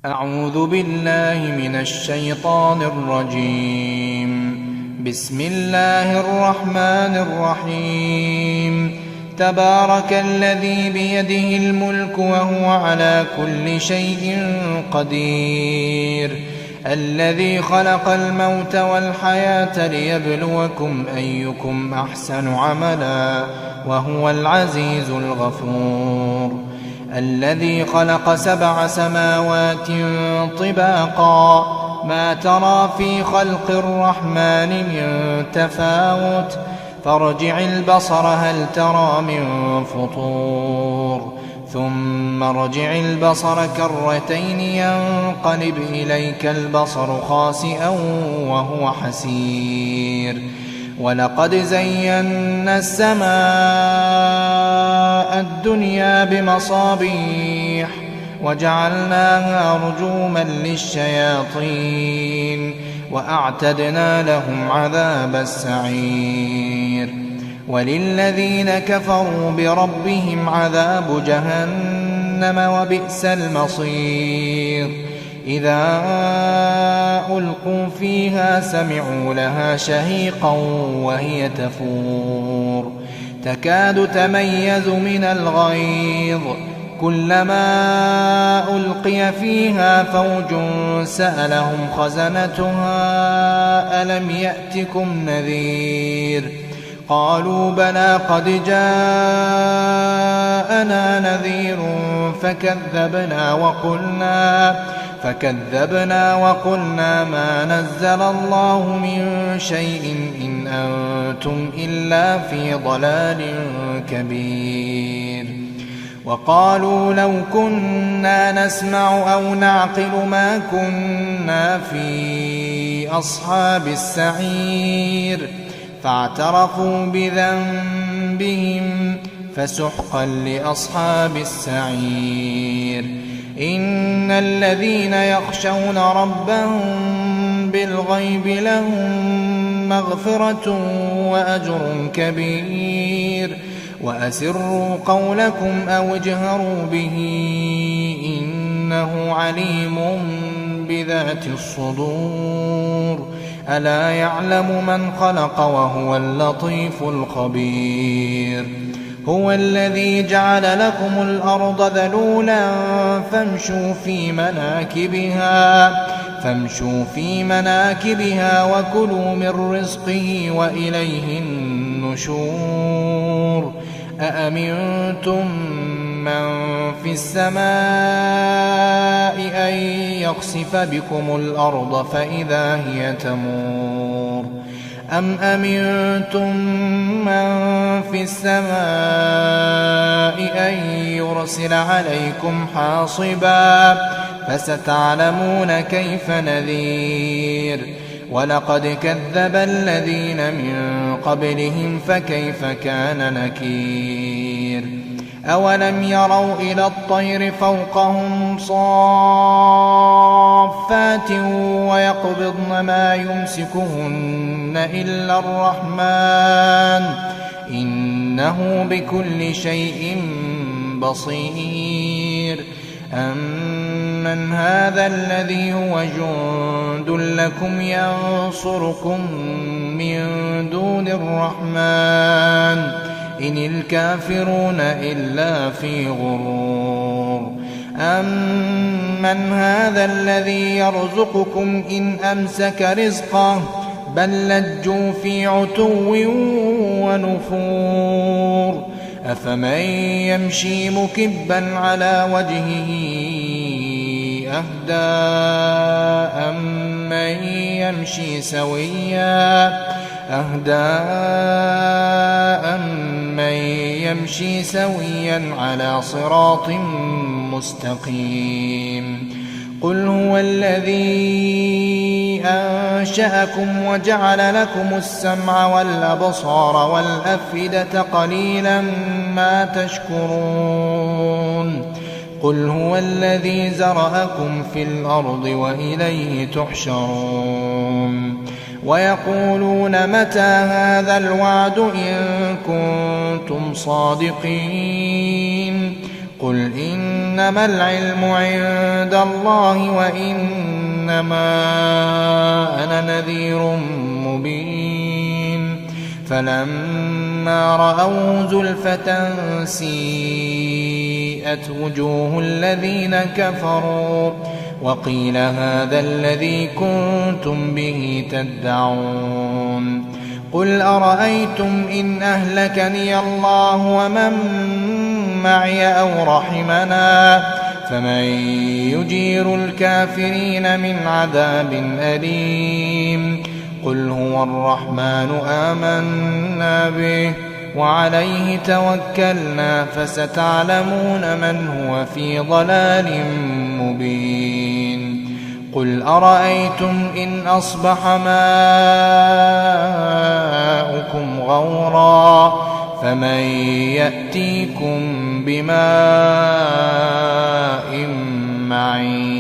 أعوذ بالله من الشيطان الرجيم. بسم الله الرحمن الرحيم. تبارك الذي بيده الملك وهو على كل شيء قدير، الذي خلق الموت والحياة ليبلوكم أيكم أحسن عملا وهو العزيز الغفور، الذي خلق 7 سماوات طباقا ما ترى في خلق الرحمن من تفاوت، فارجع البصر هل ترى من فطور، ثم ارجع البصر كرتين ينقلب إليك البصر خاسئا وهو حسير. ولقد زينا السماء الدنيا بمصابيح وجعلناها رجوما للشياطين وأعتدنا لهم عذاب السعير. وللذين كفروا بربهم عذاب جهنم وبئس المصير. إذا ألقوا فيها سمعوا لها شهيقا وهي تفور، تكاد تميز من الغيظ، كلما ألقي فيها فوج سألهم خزنتها ألم يأتكم نذير، قالوا بلى قد جاءنا نذير فكذبنا وقلنا ما نزل الله من شيء إن أنتم إلا في ضلال كبير. وقالوا لو كنا نسمع أو نعقل ما كنا في أصحاب السعير، فاعترفوا بذنبهم فسحقا لأصحاب السعير. إن الذين يخشون ربهم بالغيب لهم مغفرة وأجر كبير. وأسروا قولكم أو اجهروا به إنه عليم بذات الصدور. ألا يعلم من خلق وهو اللطيف الخبير. هو الذي جعل لكم الأرض ذلولا فامشوا في مناكبها وكلوا من رزقه وإليه النشور. أأمنتم من في السماء أن يخسف بكم الأرض فإذا هي تمور، أم أمنتم من في السماء أن يرسل عليكم حاصبا، فستعلمون كيف نذير. ولقد كذب الذين من قبلهم فكيف كان نكير. أولم يروا إلى الطير فوقهم صافات ويقبضن ما يمسكهن إلا الرحمن إنه بكل شيء بصير. أمن هذا الذي هو جند لكم ينصركم من دون الرحمن إن الكافرون إلا في غرور. أمن هذا الذي يرزقكم إن أمسك رزقه بل لجوا في عتو ونفور. أفمن يمشي مكبا على وجهه أهدى أمن يمشي سويا على صراط مستقيم. قل هو الذي أنشأكم وجعل لكم السمع والأبصار والأفئدة قليلا ما تشكرون. قل هو الذي زرأكم في الأرض وإليه تحشرون. ويقولون متى هذا الوعد إن كنتم صادقين. قل إنما العلم عند الله وإنما أنا نذير مبين فلما رأوا زلفة سيئت وجوه الذين كفروا وقيل هذا الذي كنتم به تدعون قل أرأيتم إن أهلكني الله ومن معي أو رحمنا فمن يجير الكافرين من عذاب أليم قل هو الرحمن آمنا به وعليه توكلنا فستعلمون من هو في ضلال مبين قل أرأيتم إن أصبح ماؤكم غورا فمن يأتيكم بماء معين